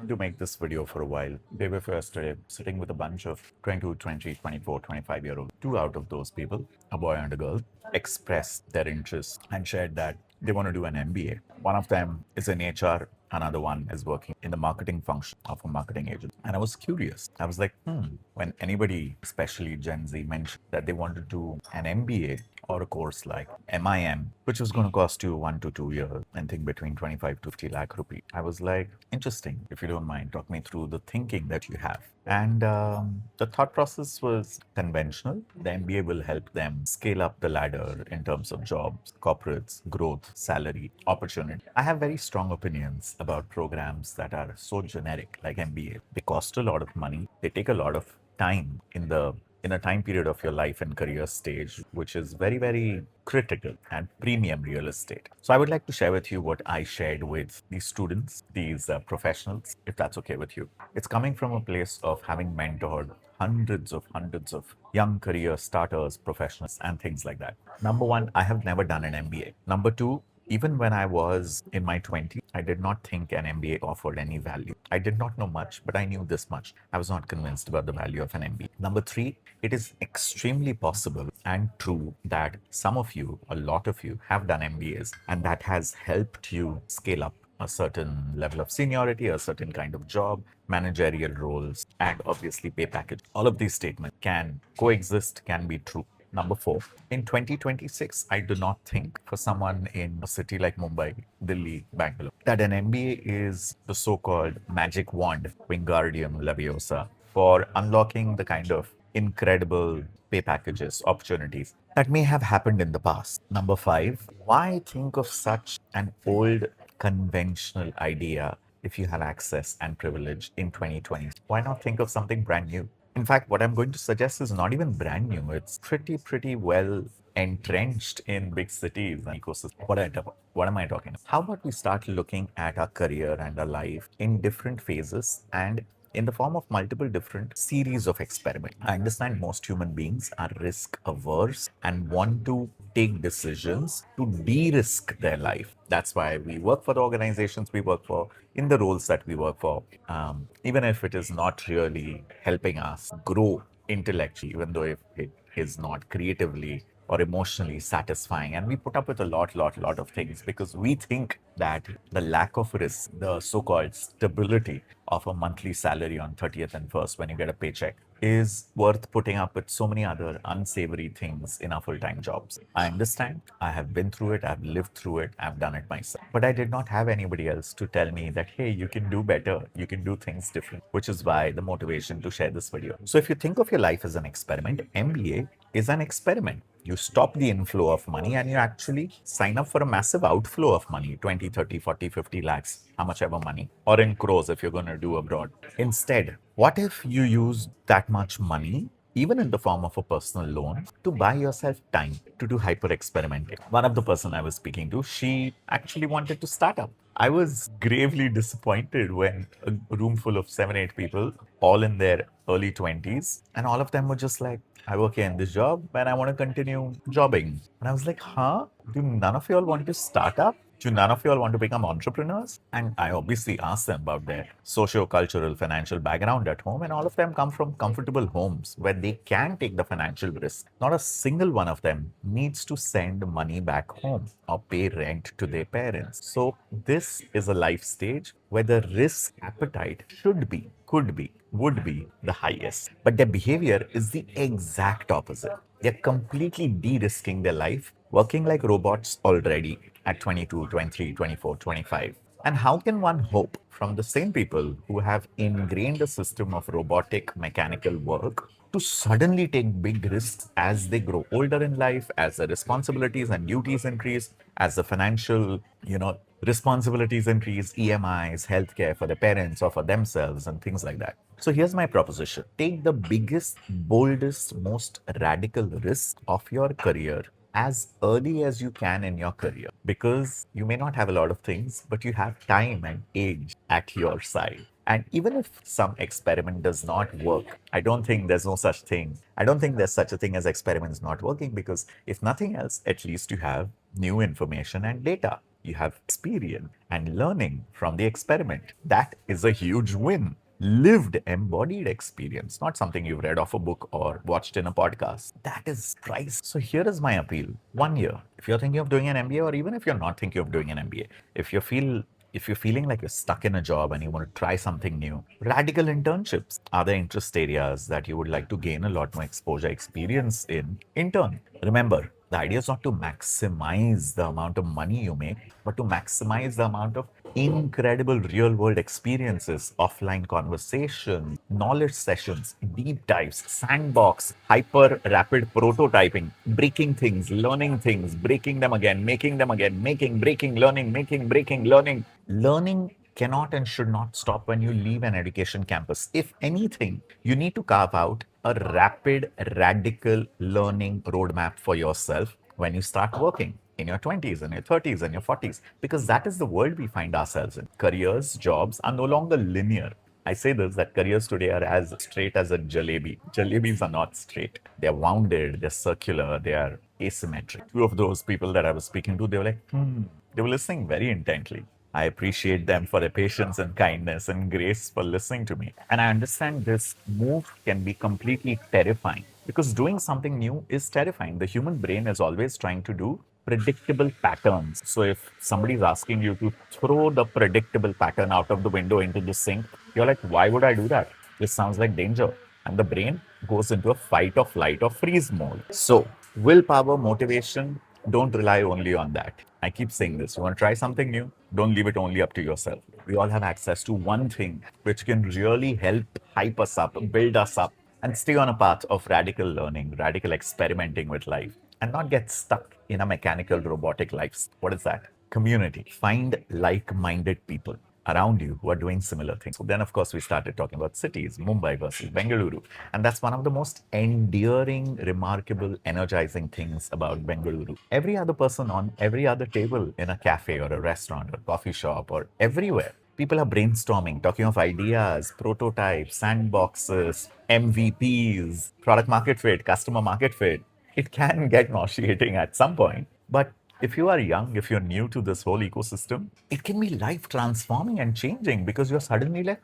wanted to make this video for a while. Day before yesterday, sitting with a bunch of 22, 20, 24, 25-year-olds. Two out of those people, a boy and a girl, expressed their interest and shared that they want to do an MBA. One of them is in HR, another one is working in the marketing function of a marketing agent. And I was curious. I was like, when anybody, especially Gen Z, mentioned that they want to do an MBA or a course like MIM, which was going to cost you 1 to 2 years, and think between 25 to 50 lakh rupee. I was like, interesting. If you don't mind, talk me through the thinking that you have. And the thought process was conventional. The MBA will help them scale up the ladder in terms of jobs, corporates, growth, salary, opportunity. I have very strong opinions about programs that are so generic, like MBA. They cost a lot of money. They take a lot of time in a time period of your life and career stage, which is very, very critical and premium real estate. So I would like to share with you what I shared with these students, these professionals, if that's okay with you. It's coming from a place of having mentored hundreds of young career starters, professionals, and things like that. Number one, I have never done an MBA. Number two, even when I was in my 20s, I did not think an MBA offered any value. I did not know much, but I knew this much. I was not convinced about the value of an MBA. Number three, it is extremely possible and true that some of you, a lot of you, have done MBAs, and that has helped you scale up a certain level of seniority, a certain kind of job, managerial roles, and obviously pay package. All of these statements can coexist, can be true. Number four, in 2026, I do not think for someone in a city like Mumbai, Delhi, Bangalore, that an MBA is the so-called magic wand, Wingardium Leviosa, for unlocking the kind of incredible pay packages, opportunities that may have happened in the past. Number five, why think of such an old conventional idea if you have access and privilege in 2020? Why not think of something brand new? In fact, what I'm going to suggest is not even brand new. It's pretty well entrenched in big cities and ecosystem. What am I talking about? How about we start looking at our career and our life in different phases and in the form of multiple different series of experiments. I understand most human beings are risk averse and want to take decisions to de-risk their life. That's why we work for the organizations we work for, in the roles that we work for, even if it is not really helping us grow intellectually, even though if it is not creatively or emotionally satisfying. And we put up with a lot of things because we think that the lack of risk, the so-called stability of a monthly salary on 30th and 1st when you get a paycheck, is worth putting up with so many other unsavory things in our full-time jobs. I understand. I have been through it. I've lived through it. I've done it myself. But I did not have anybody else to tell me that, hey, you can do better. You can do things different, which is why the motivation to share this video. So if you think of your life as an experiment, MBA is an experiment. You stop the inflow of money and you actually sign up for a massive outflow of money, 20, 30, 40, 50 lakhs, how much ever money, or in crores if you're going to do abroad. Instead, what if you use that much money, even in the form of a personal loan, to buy yourself time to do hyper experimenting? One of the person I was speaking to, she actually wanted to start up. I was gravely disappointed when a room full of 7, 8 people, all in their early 20s, and all of them were just like, I work here in this job and I want to continue jobbing. And I was like, huh? Do none of you all want to start up? Do none of you all want to become entrepreneurs? And I obviously asked them about their socio-cultural, financial background at home, and all of them come from comfortable homes where they can take the financial risk. Not a single one of them needs to send money back home or pay rent to their parents. So this is a life stage where the risk appetite should be, could be, would be the highest. But their behavior is the exact opposite. They're completely de-risking their life, working like robots already at 22, 23, 24, 25. And how can one hope from the same people who have ingrained a system of robotic mechanical work to suddenly take big risks as they grow older in life, as the responsibilities and duties increase, as the financial, responsibilities increase, EMIs, healthcare for the parents or for themselves and things like that. So here's my proposition. Take the biggest, boldest, most radical risk of your career as early as you can in your career, because you may not have a lot of things, but you have time and age at your side. And even if some experiment does not work, I don't think there's no such thing. I don't think there's such a thing as experiments not working, because if nothing else, at least you have new information and data. You have experience and learning from the experiment. That is a huge win. Lived, embodied experience, not something you've read off a book or watched in a podcast. That is price. So here is my appeal. 1 year. If you're thinking of doing an MBA, or even if you're not thinking of doing an MBA, if you're feeling like you're stuck in a job and you want to try something new, radical internships are the interest areas that you would like to gain a lot more exposure, experience in. Intern. Remember, the idea is not to maximize the amount of money you make, but to maximize the amount of incredible real world experiences, offline conversations, knowledge sessions, deep dives, sandbox, hyper rapid prototyping, breaking things, learning things, breaking them again, making, breaking, learning, making, breaking, learning. Learning cannot and should not stop when you leave an education campus. If anything, you need to carve out a rapid, radical learning roadmap for yourself when you start working in your 20s and your 30s and your 40s, because that is the world we find ourselves in. Careers, jobs are no longer linear. I say this that careers today are as straight as a jalebi. Jalebis are not straight. They're wounded, they're circular, they are asymmetric. Two of those people that I was speaking to, they were like, they were listening very intently. I appreciate them for their patience and kindness and grace for listening to me. And I understand this move can be completely terrifying because doing something new is terrifying. The human brain is always trying to do predictable patterns. So if somebody's asking you to throw the predictable pattern out of the window into the sink, you're like, why would I do that? This sounds like danger. And the brain goes into a fight or flight or freeze mode. So willpower, motivation, don't rely only on that. I keep saying this. You want to try something new? Don't leave it only up to yourself. We all have access to one thing which can really help hype us up, build us up, and stay on a path of radical learning, radical experimenting with life, and not get stuck in a mechanical robotic life. What is that? Community. Find like minded people around you who are doing similar things. So then, of course, we started talking about cities, Mumbai versus Bengaluru. And that's one of the most endearing, remarkable, energizing things about Bengaluru. Every other person on every other table in a cafe or a restaurant or coffee shop or everywhere, people are brainstorming, talking of ideas, prototypes, sandboxes, MVPs, product market fit, customer market fit. It can get nauseating at some point, but if you are young, if you're new to this whole ecosystem, it can be life transforming and changing because you're suddenly like,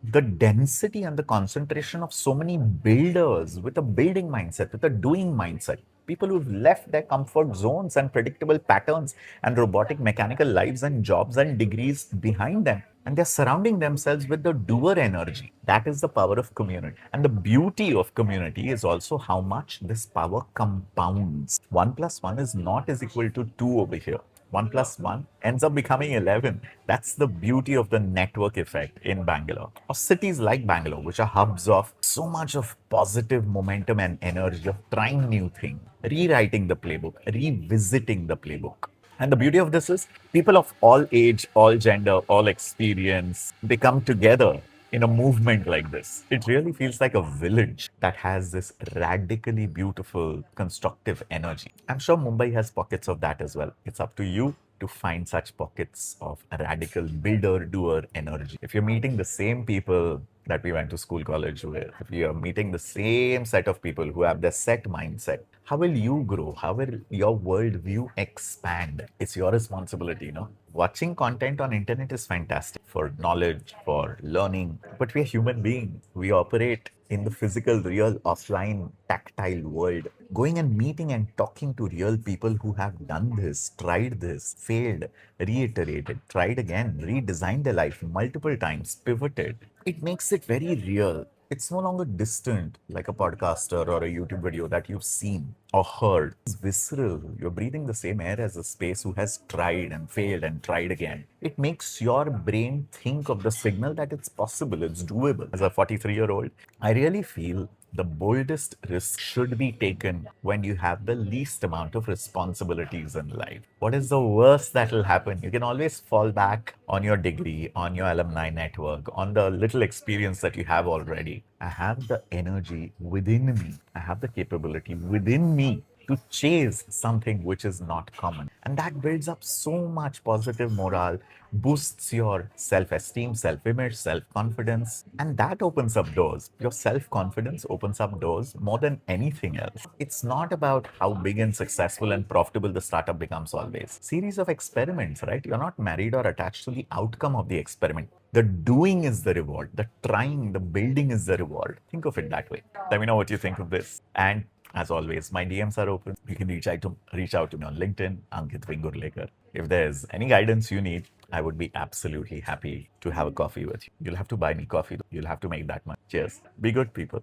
the density and the concentration of so many builders with a building mindset, with a doing mindset, people who've left their comfort zones and predictable patterns and robotic mechanical lives and jobs and degrees behind them. And they're surrounding themselves with the doer energy. That is the power of community. And the beauty of community is also how much this power compounds. 1 plus 1 is not is equal to 2 over here. 1 plus 1 ends up becoming 11. That's the beauty of the network effect in Bangalore. Or cities like Bangalore, which are hubs of so much of positive momentum and energy of trying new things, rewriting the playbook, revisiting the playbook. And the beauty of this is people of all age, all gender, all experience, they come together in a movement like this. It really feels like a village that has this radically beautiful, constructive energy. I'm sure Mumbai has pockets of that as well. It's up to you to find such pockets of radical builder doer energy. If you're meeting the same people that we went to school, college with, if you're meeting the same set of people who have the set mindset, how will you grow? How will your worldview expand? It's your responsibility, you know. Watching content on internet is fantastic for knowledge, for learning, but we're human beings. We operate in the physical, real, offline, tactile world. Going and meeting and talking to real people who have done this, tried this, failed, reiterated, tried again, redesigned their life multiple times, pivoted. It makes it very real. It's no longer distant like a podcaster or a YouTube video that you've seen or heard. It's visceral. You're breathing the same air as a space who has tried and failed and tried again. It makes your brain think of the signal that it's possible, it's doable. As a 43-year-old, I really feel the boldest risk should be taken when you have the least amount of responsibilities in life. What is the worst that will happen? You can always fall back on your degree, on your alumni network, on the little experience that you have already. I have the energy within me. I have the capability within me to chase something which is not common. And that builds up so much positive morale, boosts your self esteem, self image, self confidence, and that opens up doors. Your self confidence opens up doors more than anything else. It's not about how big and successful and profitable the startup becomes always. Series of experiments, right? You're not married or attached to the outcome of the experiment. The doing is the reward. The trying, the building is the reward. Think of it that way. Let me know what you think of this. And as always, my DMs are open. You can reach out to me on LinkedIn, Ankit Vingurlekar. If there's any guidance you need, I would be absolutely happy to have a coffee with you. You'll have to buy me coffee. You'll have to make that much. Cheers. Be good, people.